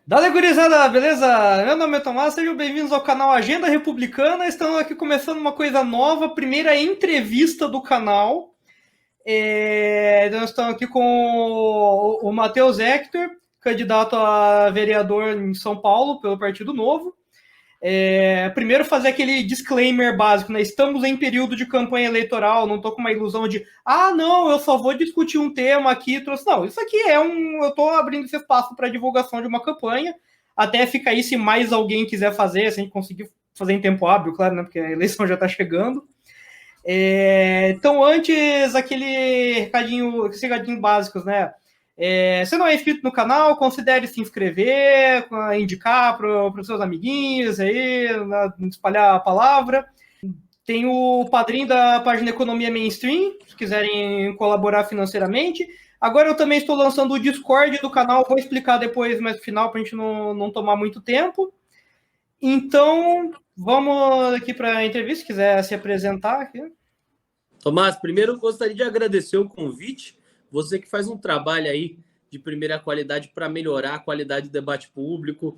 Dale, gurizada, beleza? Meu nome é Tomás, sejam bem-vindos ao canal Agenda Republicana. Estamos aqui começando uma coisa nova, primeira entrevista do canal. Nós estamos aqui com o Matheus Hector, candidato a vereador em São Paulo pelo Partido Novo. Primeiro fazer aquele disclaimer básico, né? Estamos em período de campanha eleitoral, não estou com uma ilusão de não, eu só vou discutir um tema aqui. Não, isso aqui eu estou abrindo esse espaço para divulgação de uma campanha, até fica aí se mais alguém quiser fazer, se a gente conseguir fazer em tempo hábil, claro, né? Porque a eleição já está chegando. Então, antes, aqueles recadinhos básicos, né? Se não é inscrito no canal, considere se inscrever, indicar para os seus amiguinhos aí, espalhar a palavra. Tem o padrinho da página Economia Mainstream, se quiserem colaborar financeiramente. Agora eu também estou lançando o Discord do canal, vou explicar depois mais no final para a gente não tomar muito tempo. Então, vamos aqui para a entrevista, se quiser se apresentar aqui. Tomás, primeiro eu gostaria de agradecer o convite. Você que faz um trabalho aí de primeira qualidade para melhorar a qualidade do debate público,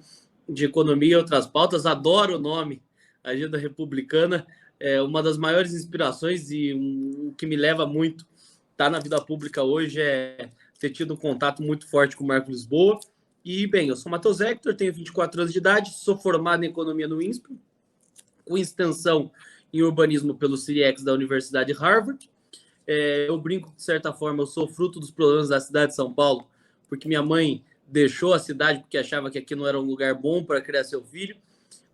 de economia e outras pautas. Adoro o nome Agenda Republicana. É uma das maiores inspirações e o que me leva muito estar na vida pública hoje é ter tido um contato muito forte com o Marco Lisboa. E, bem, eu sou Matheus Hector, tenho 24 anos de idade, sou formado em economia no INSPER, com extensão em urbanismo pelo CIEX da Universidade de Harvard. Eu brinco, de certa forma, eu sou fruto dos problemas da cidade de São Paulo, porque minha mãe deixou a cidade porque achava que aqui não era um lugar bom para criar seu filho,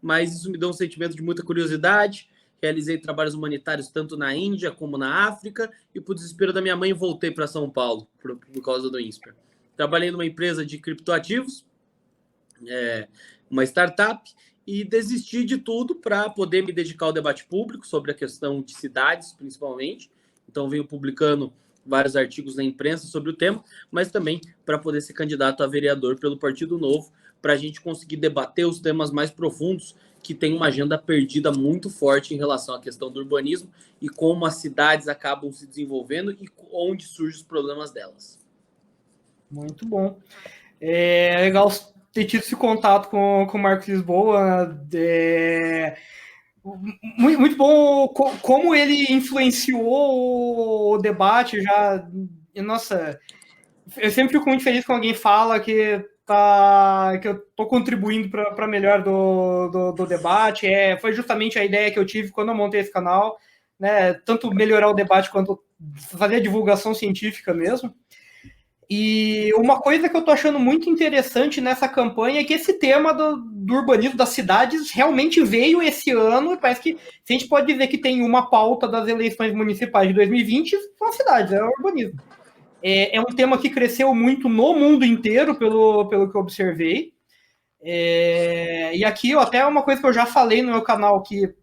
mas isso me deu um sentimento de muita curiosidade. Realizei trabalhos humanitários tanto na Índia como na África e, por desespero da minha mãe, voltei para São Paulo por causa do INSPER. Trabalhei numa empresa de criptoativos, uma startup, e desisti de tudo para poder me dedicar ao debate público sobre a questão de cidades, principalmente. Então, venho publicando vários artigos na imprensa sobre o tema, mas também para poder ser candidato a vereador pelo Partido Novo, para a gente conseguir debater os temas mais profundos que tem uma agenda perdida muito forte em relação à questão do urbanismo e como as cidades acabam se desenvolvendo e onde surgem os problemas delas. Muito bom. É legal ter tido esse contato com o Marcos Lisboa. Muito bom como ele influenciou o debate já. Nossa, eu sempre fico muito feliz quando alguém fala que eu estou contribuindo para a melhor do debate. Foi justamente a ideia que eu tive quando eu montei esse canal, né? Tanto melhorar o debate quanto fazer a divulgação científica mesmo. E uma coisa que eu tô achando muito interessante nessa campanha é que esse tema do urbanismo das cidades realmente veio esse ano, e parece que se a gente pode dizer que tem uma pauta das eleições municipais de 2020, são as cidades, é o urbanismo. É um tema que cresceu muito no mundo inteiro, pelo que eu observei. E aqui, até uma coisa que eu já falei no meu canal, que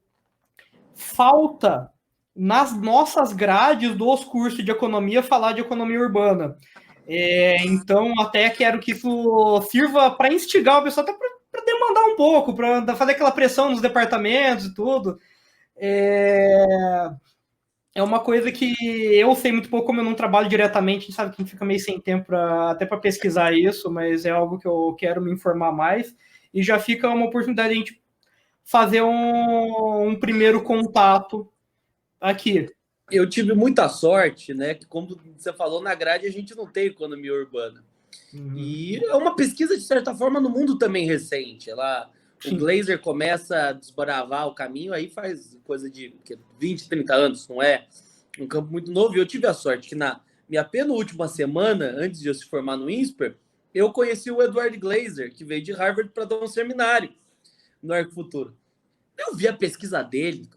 falta nas nossas grades dos cursos de economia falar de economia urbana. Então, até quero que isso sirva para instigar o pessoal, até para demandar um pouco, para fazer aquela pressão nos departamentos e tudo. É uma coisa que eu sei muito pouco, como eu não trabalho diretamente, sabe, que fica meio sem tempo até para pesquisar isso, mas é algo que eu quero me informar mais. E já fica uma oportunidade de a gente fazer um primeiro contato aqui. Eu tive muita sorte, né? Que, como você falou, na grade a gente não tem economia urbana. Uhum. E é uma pesquisa, de certa forma, no mundo também recente. O Glaser começa a desbravar o caminho, aí faz coisa de 20, 30 anos, não é um campo muito novo. E eu tive a sorte que na minha penúltima semana, antes de eu se formar no INSPER, eu conheci o Edward Glaser, que veio de Harvard para dar um seminário no Arcfuturo. Eu vi a pesquisa dele,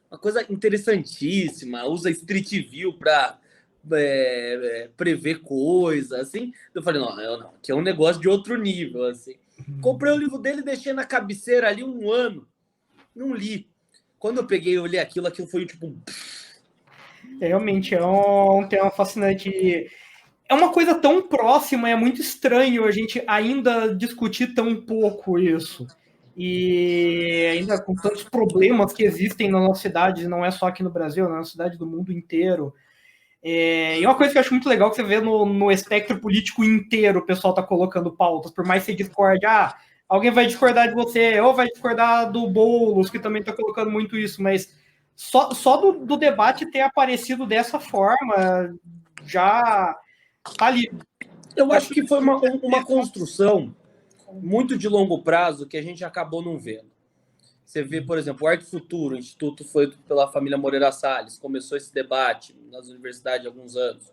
uma coisa interessantíssima, usa Street View para prever coisas, assim. Eu falei, não, que é um negócio de outro nível, assim. Comprei o livro dele e deixei na cabeceira ali um ano. Não li. Quando eu peguei e olhei aquilo foi tipo... Realmente, é um tema fascinante. É uma coisa tão próxima, é muito estranho a gente ainda discutir tão pouco isso. E ainda com tantos problemas que existem na nossa cidade, não é só aqui no Brasil, na cidade do mundo inteiro. E uma coisa que eu acho muito legal que você vê no espectro político inteiro, o pessoal tá colocando pautas, por mais que você discorde, alguém vai discordar de você, ou vai discordar do Boulos, que também está colocando muito isso, mas só do debate ter aparecido dessa forma já tá ali. Eu acho que foi uma construção muito de longo prazo que a gente acabou não vendo. Você vê, por exemplo, o Arte Futuro, o instituto foi pela família Moreira Salles, começou esse debate nas universidades há alguns anos.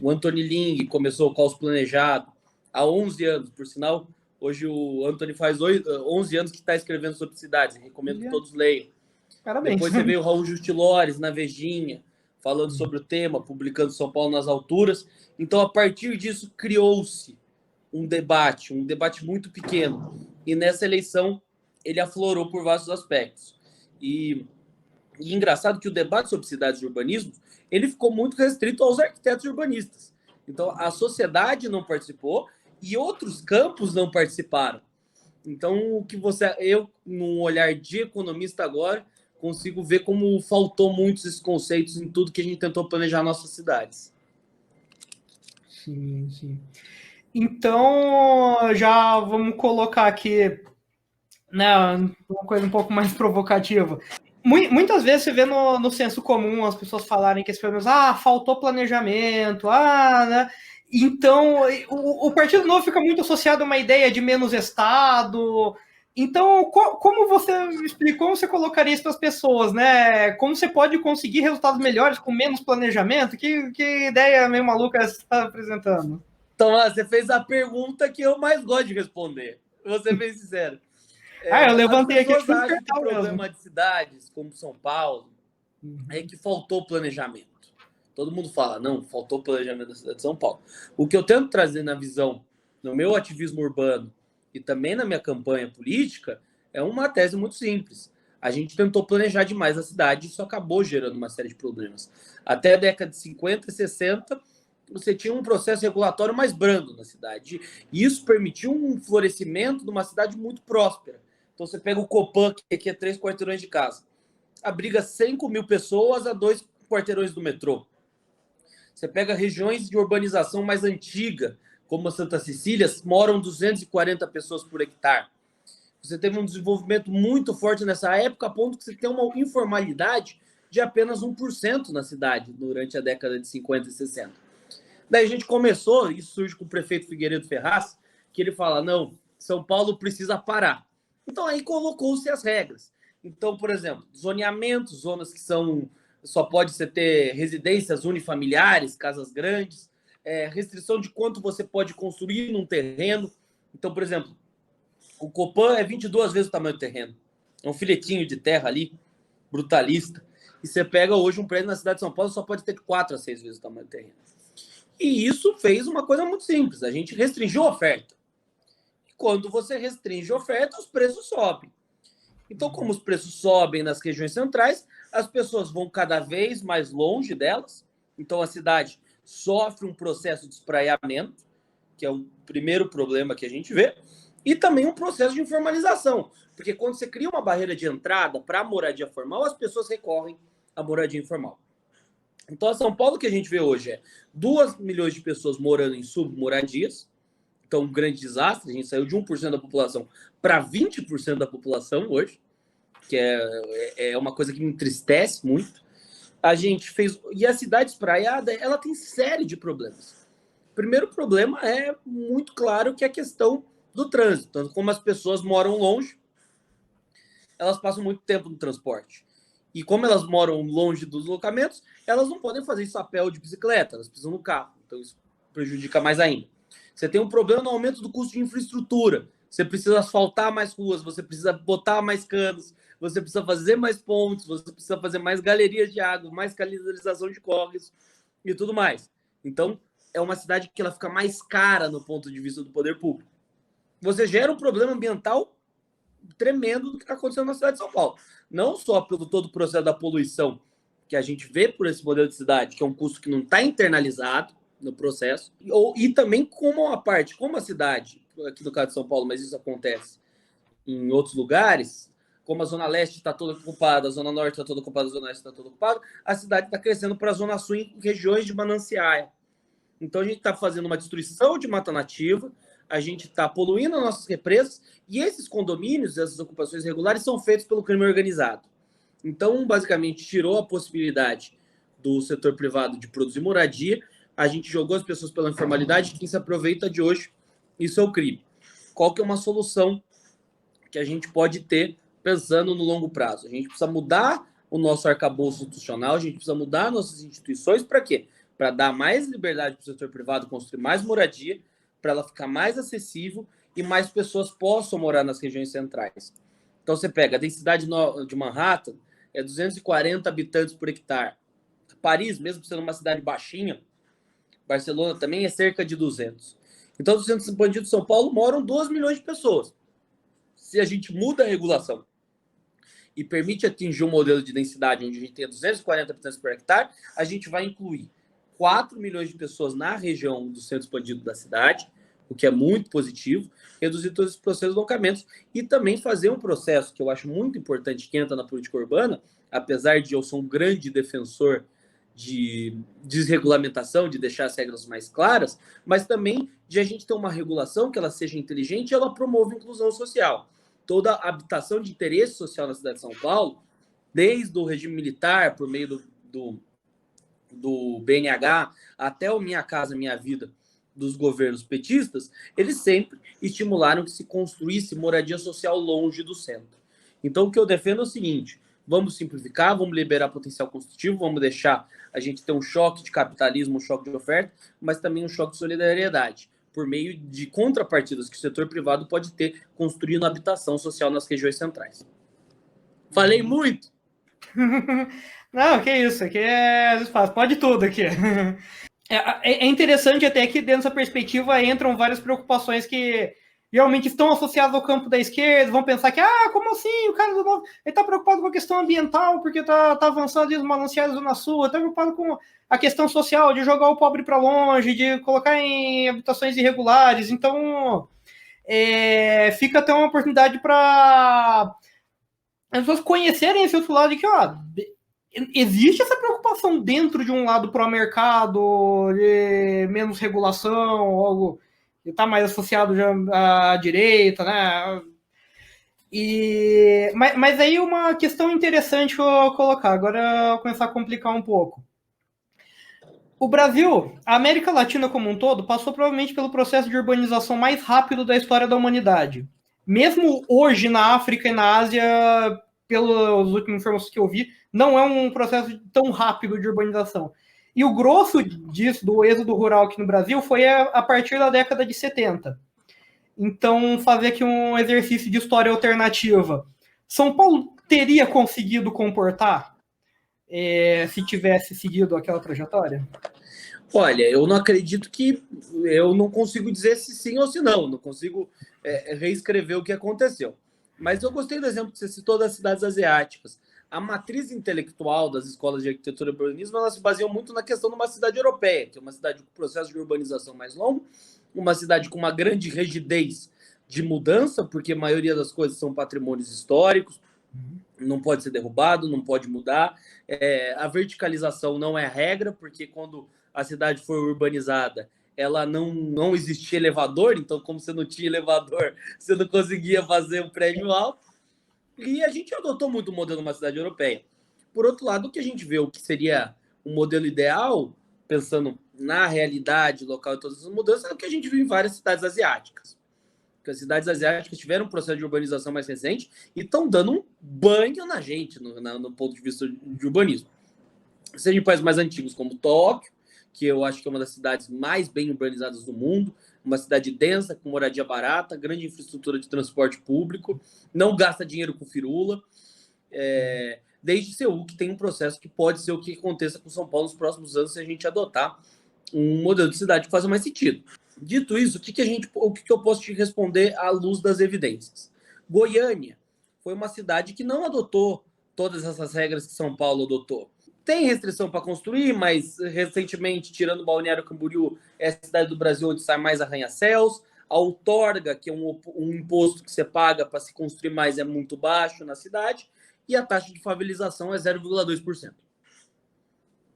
O Anthony Ling começou o Caos Planejado há 11 anos, por sinal, hoje o Anthony faz 11 anos que está escrevendo sobre cidades, recomendo que todos leiam. Parabéns. Depois você vê o Raul Justilores na Vejinha, falando sobre o tema, publicando São Paulo nas alturas. Então, a partir disso, criou-se um debate muito pequeno. E nessa eleição, ele aflorou por vários aspectos. E engraçado que o debate sobre cidades e urbanismo, ele ficou muito restrito aos arquitetos urbanistas. Então, a sociedade não participou e outros campos não participaram. Então, o que eu, num olhar de economista agora, consigo ver como faltou muitos esses conceitos em tudo que a gente tentou planejar nossas cidades. Sim, sim. Então, já vamos colocar aqui, né, uma coisa um pouco mais provocativa. Muitas vezes você vê no senso comum as pessoas falarem que esse problema, faltou planejamento, né? Então, o Partido Novo fica muito associado a uma ideia de menos Estado. Então, como você explicou, como você colocaria isso para as pessoas, né? Como você pode conseguir resultados melhores com menos planejamento? Que ideia meio maluca você está apresentando? Então, você fez a pergunta que eu mais gosto de responder. Vou ser bem sincero. Eu levantei aqui. As pessoas acham que o problema de cidades como São Paulo é que faltou planejamento. Todo mundo fala, não, faltou planejamento da cidade de São Paulo. O que eu tento trazer na visão, no meu ativismo urbano e também na minha campanha política, é uma tese muito simples. A gente tentou planejar demais a cidade e isso acabou gerando uma série de problemas. Até a década de 50 e 60, você tinha um processo regulatório mais brando na cidade. E isso permitiu um florescimento de uma cidade muito próspera. Então você pega o Copan, que aqui é 3 quarteirões de casa. Abriga 5 mil pessoas a 2 quarteirões do metrô. Você pega regiões de urbanização mais antiga, como a Santa Cecília, moram 240 pessoas por hectare. Você teve um desenvolvimento muito forte nessa época, a ponto que você tem uma informalidade de apenas 1% na cidade durante a década de 50 e 60. Daí a gente começou, isso surge com o prefeito Figueiredo Ferraz, que ele fala, não, São Paulo precisa parar. Então aí colocou-se as regras. Então, por exemplo, zoneamento, zonas que só pode você ter residências unifamiliares, casas grandes, restrição de quanto você pode construir num terreno. Então, por exemplo, o Copan é 22 vezes o tamanho do terreno. É um filetinho de terra ali, brutalista. E você pega hoje um prédio na cidade de São Paulo, só pode ter 4 a 6 vezes o tamanho do terreno. E isso fez uma coisa muito simples. A gente restringiu a oferta. E quando você restringe a oferta, os preços sobem. Então, como os preços sobem nas regiões centrais, as pessoas vão cada vez mais longe delas. Então, a cidade sofre um processo de espraiamento, que é o primeiro problema que a gente vê, e também um processo de informalização. Porque quando você cria uma barreira de entrada para a moradia formal, as pessoas recorrem à moradia informal. Então, a São Paulo que a gente vê hoje é 2 milhões de pessoas morando em submoradias. Então, um grande desastre. A gente saiu de 1% da população para 20% da população hoje, que é uma coisa que me entristece muito. A gente fez... E a cidade espraiada, ela tem série de problemas. O primeiro problema é muito claro que é a questão do trânsito. Então, como as pessoas moram longe, elas passam muito tempo no transporte. E como elas moram longe dos locamentos, elas não podem fazer isso a pé ou de bicicleta, elas precisam no carro. Então, isso prejudica mais ainda. Você tem um problema no aumento do custo de infraestrutura. Você precisa asfaltar mais ruas, você precisa botar mais canos, você precisa fazer mais pontes, você precisa fazer mais galerias de água, mais canalização de córregos e tudo mais. Então, é uma cidade que ela fica mais cara no ponto de vista do poder público. Você gera um problema ambiental tremendo do que está acontecendo na cidade de São Paulo. Não só pelo todo o processo da poluição que a gente vê por esse modelo de cidade, que é um custo que não está internalizado no processo, e também como a cidade, aqui no caso de São Paulo, mas isso acontece em outros lugares, como a Zona Leste está toda ocupada, a Zona Norte está toda ocupada, a Zona Oeste está toda ocupada, a cidade está crescendo para a Zona Sul em regiões de mananciais. Então a gente está fazendo uma destruição de mata nativa, a gente está poluindo as nossas represas e esses condomínios, essas ocupações irregulares, são feitos pelo crime organizado. Então, basicamente, tirou a possibilidade do setor privado de produzir moradia, a gente jogou as pessoas pela informalidade, quem se aproveita de hoje, isso é o crime. Qual que é uma solução que a gente pode ter pensando no longo prazo? A gente precisa mudar o nosso arcabouço institucional, a gente precisa mudar nossas instituições, para quê? Para dar mais liberdade para o setor privado construir mais moradia, para ela ficar mais acessível e mais pessoas possam morar nas regiões centrais. Então, você pega a densidade de Manhattan, é 240 habitantes por hectare. Paris, mesmo sendo uma cidade baixinha, Barcelona também é cerca de 200. Então, no centro expandido de São Paulo moram 2 milhões de pessoas. Se a gente muda a regulação e permite atingir um modelo de densidade onde a gente tenha 240 habitantes por hectare, a gente vai incluir 4 milhões de pessoas na região do centro expandido da cidade, o que é muito positivo, reduzir todos esses processos de locamentos e também fazer um processo que eu acho muito importante que entra na política urbana, apesar de eu ser um grande defensor de desregulamentação, de deixar as regras mais claras, mas também de a gente ter uma regulação que ela seja inteligente e ela promova a inclusão social. Toda a habitação de interesse social na cidade de São Paulo, desde o regime militar, por meio do BNH, até o Minha Casa Minha Vida, dos governos petistas, eles sempre estimularam que se construísse moradia social longe do centro. Então, o que eu defendo é o seguinte: vamos simplificar, vamos liberar potencial construtivo, vamos deixar a gente ter um choque de capitalismo, um choque de oferta, mas também um choque de solidariedade, por meio de contrapartidas que o setor privado pode ter construindo habitação social nas regiões centrais. Falei muito? Não, que isso, aqui é espaço, pode tudo aqui. É interessante até que dentro dessa perspectiva entram várias preocupações que realmente estão associadas ao campo da esquerda, vão pensar que, como assim, o cara do novo, ele está preocupado com a questão ambiental, porque está avançando os mananciais da Zona Sul, está preocupado com a questão social, de jogar o pobre para longe, de colocar em habitações irregulares, então fica até uma oportunidade para as pessoas conhecerem esse outro lado de que, existe essa preocupação dentro de um lado pró-mercado, de menos regulação, algo que está mais associado já à direita, né? Mas aí uma questão interessante que eu vou colocar, agora eu vou começar a complicar um pouco. O Brasil, a América Latina como um todo, passou provavelmente pelo processo de urbanização mais rápido da história da humanidade. Mesmo hoje na África e na Ásia, pelas últimas informações que eu vi, não é um processo tão rápido de urbanização. E o grosso disso, do êxodo rural aqui no Brasil, foi a partir da década de 70. Então, fazer aqui um exercício de história alternativa. São Paulo teria conseguido comportar se tivesse seguido aquela trajetória? Olha, eu não acredito que... Eu não consigo dizer se sim ou se não. Não consigo reescrever o que aconteceu. Mas eu gostei do exemplo que você citou das cidades asiáticas. A matriz intelectual das escolas de arquitetura e urbanismo, elas se baseiam muito na questão de uma cidade europeia, que é uma cidade com processo de urbanização mais longo, uma cidade com uma grande rigidez de mudança, porque a maioria das coisas são patrimônios históricos, não pode ser derrubado, não pode mudar. A verticalização não é a regra, porque quando a cidade foi urbanizada, ela não existia elevador, então como você não tinha elevador, você não conseguia fazer um prédio alto. E a gente adotou muito o modelo de uma cidade europeia. Por outro lado, o que a gente vê, o que seria um modelo ideal, pensando na realidade local e todas essas mudanças, é o que a gente viu em várias cidades asiáticas. Porque as cidades asiáticas tiveram um processo de urbanização mais recente e estão dando um banho na gente, no ponto de vista de urbanismo. Seja em países mais antigos, como Tóquio, que eu acho que é uma das cidades mais bem urbanizadas do mundo, uma cidade densa, com moradia barata, grande infraestrutura de transporte público, não gasta dinheiro com firula, desde Seul, que tem um processo que pode ser o que aconteça com São Paulo nos próximos anos se a gente adotar um modelo de cidade que faça mais sentido. Dito isso, o que eu posso te responder à luz das evidências? Goiânia foi uma cidade que não adotou todas essas regras que São Paulo adotou. Tem restrição para construir, mas recentemente, tirando o Balneário Camboriú, é a cidade do Brasil onde sai mais arranha-céus. A outorga, que é um imposto que você paga para se construir mais, é muito baixo na cidade. E a taxa de favelização é 0,2%.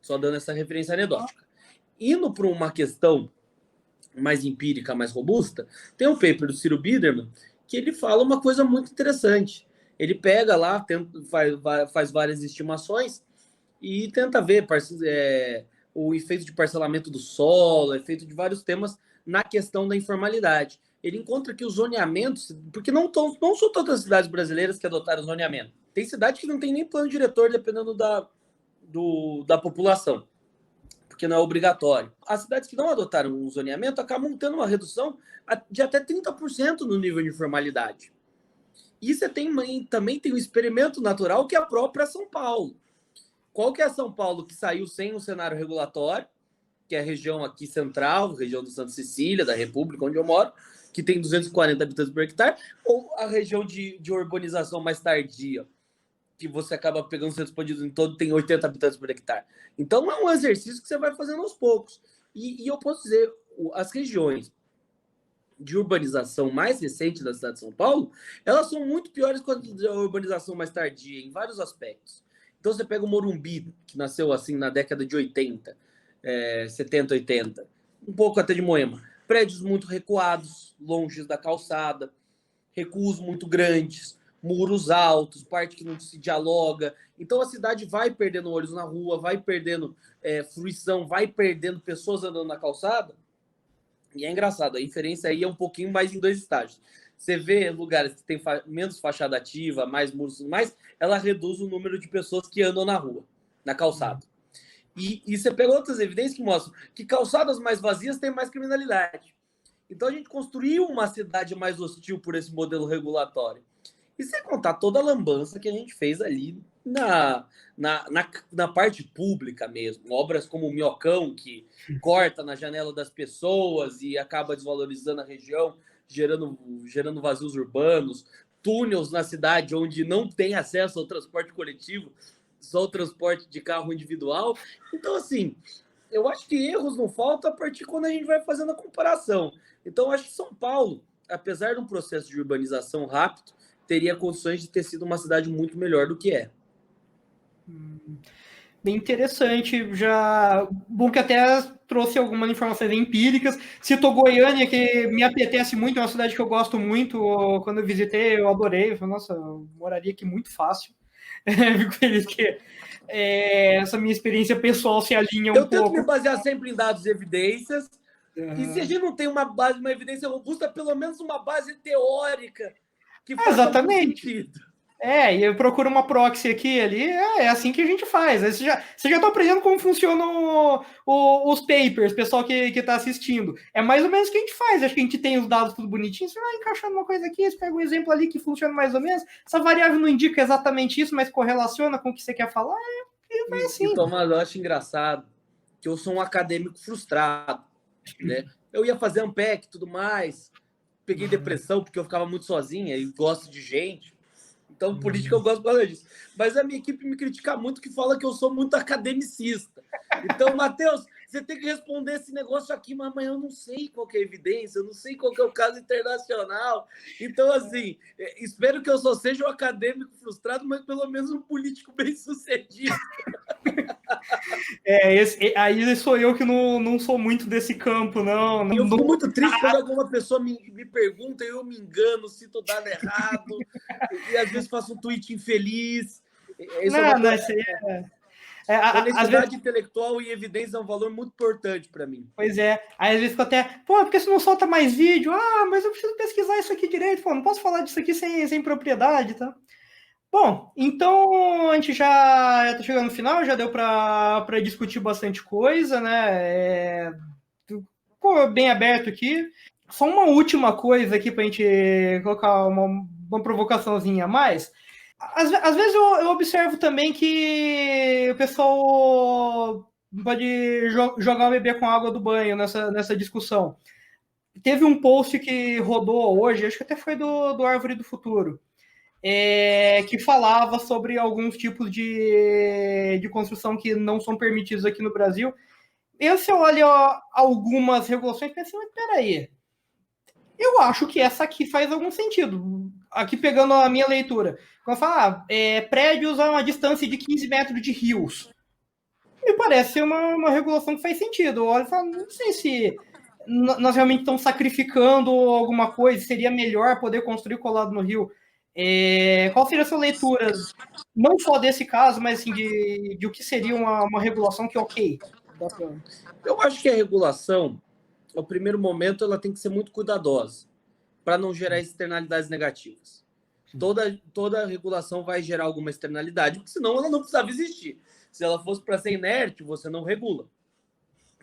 Só dando essa referência anedótica. Indo para uma questão mais empírica, mais robusta, tem um paper do Ciro Biderman que ele fala uma coisa muito interessante. Ele pega lá, faz várias estimações e tenta ver o efeito de parcelamento do solo, efeito de vários temas na questão da informalidade. Ele encontra que os zoneamentos, porque não são todas as cidades brasileiras que adotaram zoneamento. Tem cidade que não tem nem plano diretor, dependendo da população, porque não é obrigatório. As cidades que não adotaram um zoneamento acabam tendo uma redução de até 30% no nível de informalidade. E você também tem um experimento natural que é a própria São Paulo. Qual que é a São Paulo que saiu sem um cenário regulatório, que é a região aqui central, região do Santa Cecília, da República, onde eu moro, que tem 240 habitantes por hectare, ou a região de urbanização mais tardia, que você acaba pegando centros expandidos em todo, tem 80 habitantes por hectare. Então, é um exercício que você vai fazendo aos poucos. E eu posso dizer, as regiões de urbanização mais recente da cidade de São Paulo, elas são muito piores que a urbanização mais tardia, em vários aspectos. Então, você pega o Morumbi, que nasceu assim na década de 80, 70, 80, um pouco até de Moema. Prédios muito recuados, longe da calçada, recuos muito grandes, muros altos, parte que não se dialoga. Então a cidade vai perdendo olhos na rua, vai perdendo fruição, vai perdendo pessoas andando na calçada. E é engraçado, a inferência aí é um pouquinho mais em dois estágios. Você vê lugares que tem menos fachada ativa, mais muros, ela reduz o número de pessoas que andam na rua, na calçada. E você pega outras evidências que mostram que calçadas mais vazias têm mais criminalidade. Então a gente construiu uma cidade mais hostil por esse modelo regulatório. E sem contar toda a lambança que a gente fez ali na parte pública mesmo. Obras como o Minhocão, que corta na janela das pessoas e acaba desvalorizando a região, gerando vazios urbanos. Túneis na cidade onde não tem acesso ao transporte coletivo, só o transporte de carro individual. Então, assim, eu acho que erros não faltam a partir quando a gente vai fazendo a comparação. Então, eu acho que São Paulo, apesar de um processo de urbanização rápido, teria condições de ter sido uma cidade muito melhor do que é. Bem interessante, já bom que até trouxe algumas informações empíricas. Citou Goiânia, que me apetece muito, é uma cidade que eu gosto muito. Quando eu visitei, eu adorei. Eu falei, nossa, eu moraria aqui muito fácil. Fico feliz que essa minha experiência pessoal se alinha um pouco. Eu tento me basear sempre em dados e evidências. E se a gente não tem uma evidência robusta, pelo menos uma base teórica que faça exatamente. sentido. E eu procuro uma proxy aqui ali, é assim que a gente faz. Aí você já tá aprendendo como funcionam os papers, pessoal que está assistindo. É mais ou menos o que a gente faz. Acho que a gente tem os dados tudo bonitinho, você vai encaixando uma coisa aqui, você pega um exemplo ali que funciona mais ou menos. Essa variável não indica exatamente isso, mas correlaciona com o que você quer falar, e vai assim. Tomás, eu acho engraçado que eu sou um acadêmico frustrado, né? Eu ia fazer Ampec e tudo mais, peguei depressão porque eu ficava muito sozinha e gosto de gente. Então, política eu gosto bastante disso. Mas a minha equipe me critica muito, que fala que eu sou muito academicista. Então, Matheus, você tem que responder esse negócio aqui, mas amanhã eu não sei qual que é a evidência, eu não sei qual que é o caso internacional. Então, assim, espero que eu só seja um acadêmico frustrado, mas pelo menos um político bem-sucedido. Aí sou eu que não sou muito desse campo, não. Eu fico muito triste quando alguma pessoa me pergunta e eu me engano, cito dado errado, e às vezes faço um tweet infeliz. Honestidade intelectual e evidência é um valor muito importante para mim. Pois é. Aí às vezes fico até, porque você não solta mais vídeo? Mas eu preciso pesquisar isso aqui direito. Não posso falar disso aqui sem propriedade, tá? Bom, então a gente já está chegando no final, já deu para discutir bastante coisa, né? Ficou bem aberto aqui. Só uma última coisa aqui para a gente colocar uma provocaçãozinha a mais. Às vezes eu observo também que o pessoal pode jogar o bebê com a água do banho nessa discussão. Teve um post que rodou hoje, acho que até foi do Árvore do Futuro, que falava sobre alguns tipos de construção que não são permitidos aqui no Brasil. E você olha algumas regulações e pensa, mas peraí, eu acho que essa aqui faz algum sentido. Aqui pegando a minha leitura. Quando fala, prédios a uma distância de 15 metros de rios. Me parece ser uma regulação que faz sentido. Eu olho e falo, não sei se nós realmente estamos sacrificando alguma coisa, seria melhor poder construir colado no rio. Qual seria a sua leitura, não só desse caso, mas assim, de o que seria uma regulação que ok? Eu acho que a regulação, no primeiro momento, ela tem que ser muito cuidadosa para não gerar externalidades negativas. Toda regulação vai gerar alguma externalidade, porque senão ela não precisava existir. Se ela fosse para ser inerte, você não regula.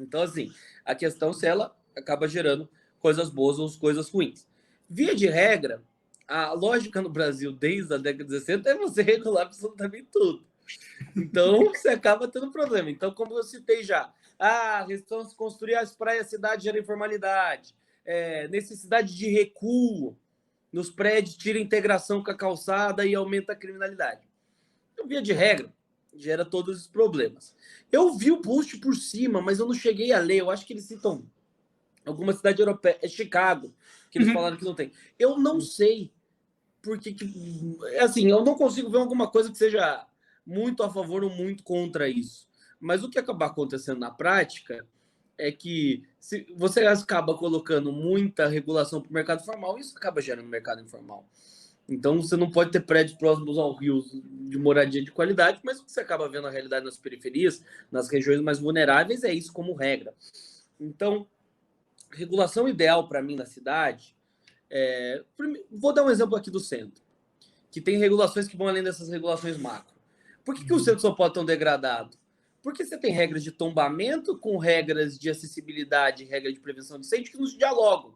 Então, assim, a questão é se ela acaba gerando coisas boas ou coisas ruins. Via de regra, a lógica no Brasil desde a década de 60 é você regular absolutamente tudo. Então, você acaba tendo problema. Então, como eu citei já, restrição se construir as praias, cidade gera informalidade, necessidade de recuo nos prédios, tira a integração com a calçada e aumenta a criminalidade. Então, via de regra, gera todos os problemas. Eu vi o post por cima, mas eu não cheguei a ler. Eu acho que eles citam alguma cidade europeia, Chicago, que eles falaram que não tem. Eu não sei porque assim, eu não consigo ver alguma coisa que seja muito a favor ou muito contra isso. Mas o que acabar acontecendo na prática é que se você acaba colocando muita regulação para o mercado formal, isso acaba gerando mercado informal. Então, você não pode ter prédios próximos ao rio de moradia de qualidade, mas o que você acaba vendo na realidade nas periferias, nas regiões mais vulneráveis, é isso como regra. Então, regulação ideal para mim na cidade, vou dar um exemplo aqui do centro, que tem regulações que vão além dessas regulações macro. Por que o centro de São Paulo é tão degradado? Porque você tem regras de tombamento com regras de acessibilidade, regra de prevenção de incêndio que nos dialogam.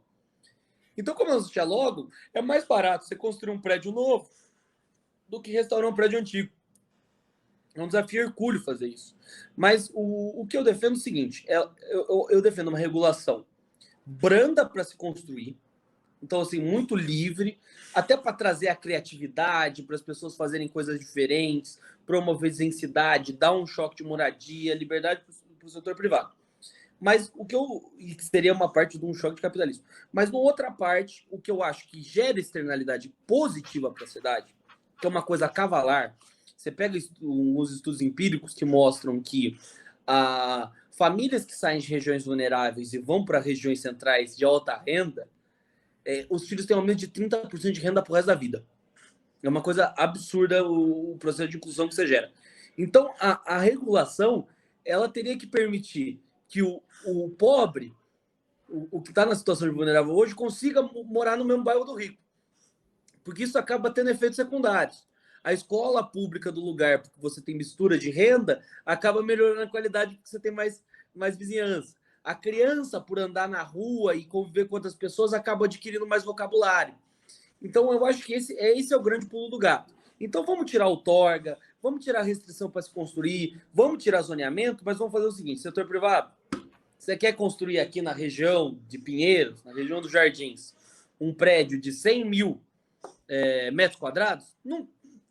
Então, como elas dialogam, é mais barato você construir um prédio novo do que restaurar um prédio antigo. É um desafio hercúleo fazer isso. Mas o que eu defendo é o seguinte, eu defendo uma regulação branda para se construir, então, assim, muito livre, até para trazer a criatividade, para as pessoas fazerem coisas diferentes, promover densidade, dar um choque de moradia, liberdade para o setor privado. Mas o que seria uma parte de um choque de capitalismo. Mas, na outra parte, o que eu acho que gera externalidade positiva para a cidade, que é uma coisa cavalar, você pega uns estudos empíricos que mostram que famílias que saem de regiões vulneráveis e vão para regiões centrais de alta renda, os filhos têm um aumento de 30% de renda pro resto da vida. É uma coisa absurda o processo de inclusão que você gera. Então, a regulação, ela teria que permitir que o pobre, o que está na situação de vulnerável hoje, consiga morar no mesmo bairro do rico. Porque isso acaba tendo efeitos secundários. A escola pública do lugar, porque você tem mistura de renda, acaba melhorando a qualidade porque você tem mais vizinhança. A criança, por andar na rua e conviver com outras pessoas, acaba adquirindo mais vocabulário. Então, eu acho que esse é o grande pulo do gato. Então, vamos tirar outorga, vamos tirar a restrição para se construir, vamos tirar zoneamento, mas vamos fazer o seguinte, setor privado, você quer construir aqui na região de Pinheiros, na região dos Jardins, um prédio de 100 mil metros quadrados? Não,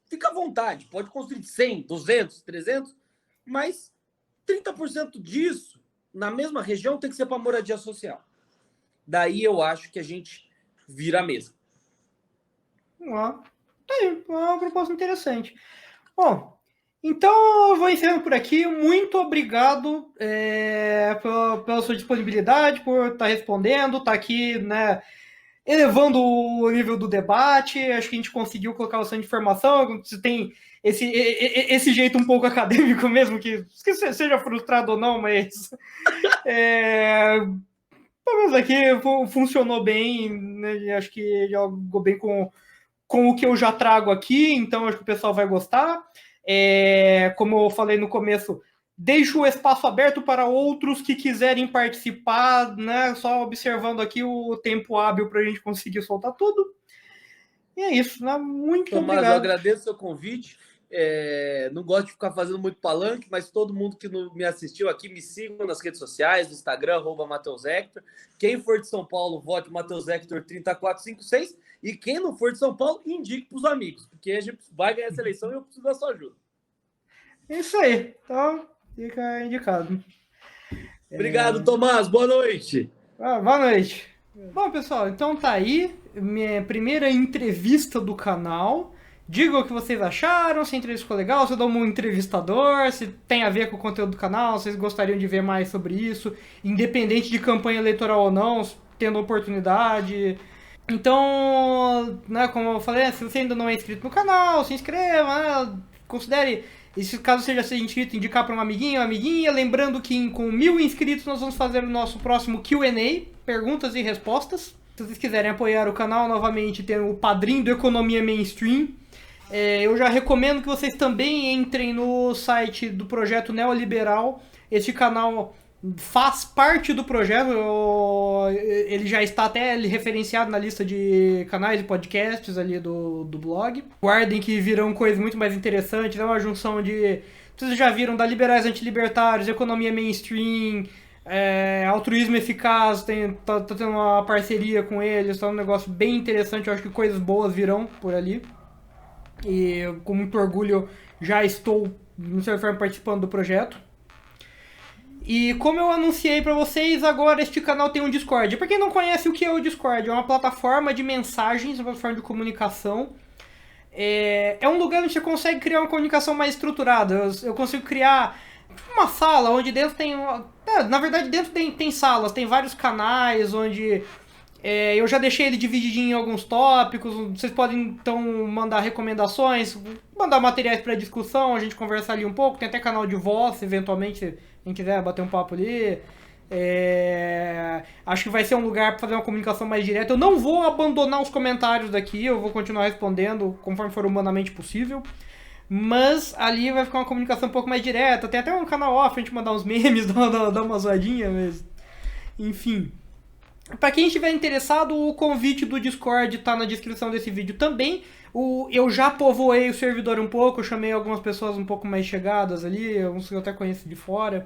fica à vontade, pode construir 100, 200, 300, mas 30% disso na mesma região tem que ser para moradia social. Daí eu acho que a gente vira a mesa. Uma proposta interessante. Bom, então eu vou encerrando por aqui. Muito obrigado pela sua disponibilidade, por estar respondendo, estar aqui, né, elevando o nível do debate. Acho que a gente conseguiu colocar bastante informação. Você tem esse jeito um pouco acadêmico mesmo, que seja frustrado ou não, mas pelo menos aqui funcionou bem, né? Acho que jogou bem com o que eu já trago aqui, então acho que o pessoal vai gostar. Como eu falei no começo, deixo o espaço aberto para outros que quiserem participar, né? Só observando aqui o tempo hábil para a gente conseguir soltar tudo. E é isso, né? Muito obrigado. Eu agradeço o seu convite. Não gosto de ficar fazendo muito palanque, mas todo mundo que me assistiu aqui, me sigam nas redes sociais, no Instagram, @MatheusHector. Quem for de São Paulo, vote Matheus Hector 3456. E quem não for de São Paulo, indique para os amigos, porque a gente vai ganhar essa eleição e eu preciso da sua ajuda. É isso aí. Então, fica indicado. Obrigado, Tomás. Boa noite. Boa noite. Bom, pessoal, então tá aí minha primeira entrevista do canal Digam o que vocês acharam, se a entrevista ficou legal, se eu dou um entrevistador, se tem a ver com o conteúdo do canal, se vocês gostariam de ver mais sobre isso, independente de campanha eleitoral ou não, tendo oportunidade. Então, né, como eu falei, se você ainda não é inscrito no canal, se inscreva, né, considere, e se caso seja ser inscrito, indicar para um amiguinho ou amiguinha. Lembrando que com 1000 inscritos nós vamos fazer o nosso próximo Q&A, perguntas e respostas. Se vocês quiserem apoiar o canal, novamente tem o padrinho do Economia Mainstream. Eu já recomendo que vocês também entrem no site do Projeto Neoliberal. Este canal faz parte do projeto, ele já está até referenciado na lista de canais e podcasts ali do blog. Guardem que virão coisas muito mais interessantes, é uma junção de... Vocês já viram da liberais antilibertários, economia mainstream, altruísmo eficaz, tá tendo uma parceria com eles, tá um negócio bem interessante, eu acho que coisas boas virão por ali. E com muito orgulho já estou, de certa forma, participando do projeto. E como eu anunciei pra vocês, agora este canal tem um Discord. Pra quem não conhece o que é o Discord, é uma plataforma de mensagens, uma plataforma de comunicação. É um lugar onde você consegue criar uma comunicação mais estruturada. Eu consigo criar uma sala onde dentro tem... na verdade, dentro tem salas, tem vários canais onde... eu já deixei ele divididinho em alguns tópicos. Vocês podem então mandar recomendações, mandar materiais para discussão, a gente conversar ali um pouco. Tem até canal de voz, eventualmente, quem quiser bater um papo ali. Acho que vai ser um lugar para fazer uma comunicação mais direta. Eu não vou abandonar os comentários daqui, eu vou continuar respondendo conforme for humanamente possível. Mas ali vai ficar uma comunicação um pouco mais direta. Tem até um canal off pra gente mandar uns memes, dar uma zoadinha, mas... Enfim... Para quem estiver interessado, o convite do Discord está na descrição desse vídeo também. Eu já povoei o servidor um pouco, eu chamei algumas pessoas um pouco mais chegadas ali, alguns que eu até conheço de fora.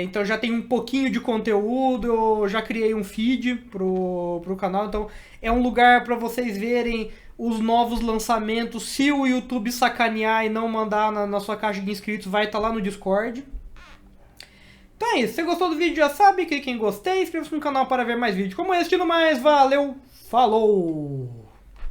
Então já tem um pouquinho de conteúdo, eu já criei um feed pro canal. Então é um lugar para vocês verem os novos lançamentos. Se o YouTube sacanear e não mandar na sua caixa de inscritos, vai estar lá no Discord. Então é isso, se você gostou do vídeo já sabe, clique em gostei, inscreva-se no canal para ver mais vídeos como este e no mais, valeu, falou!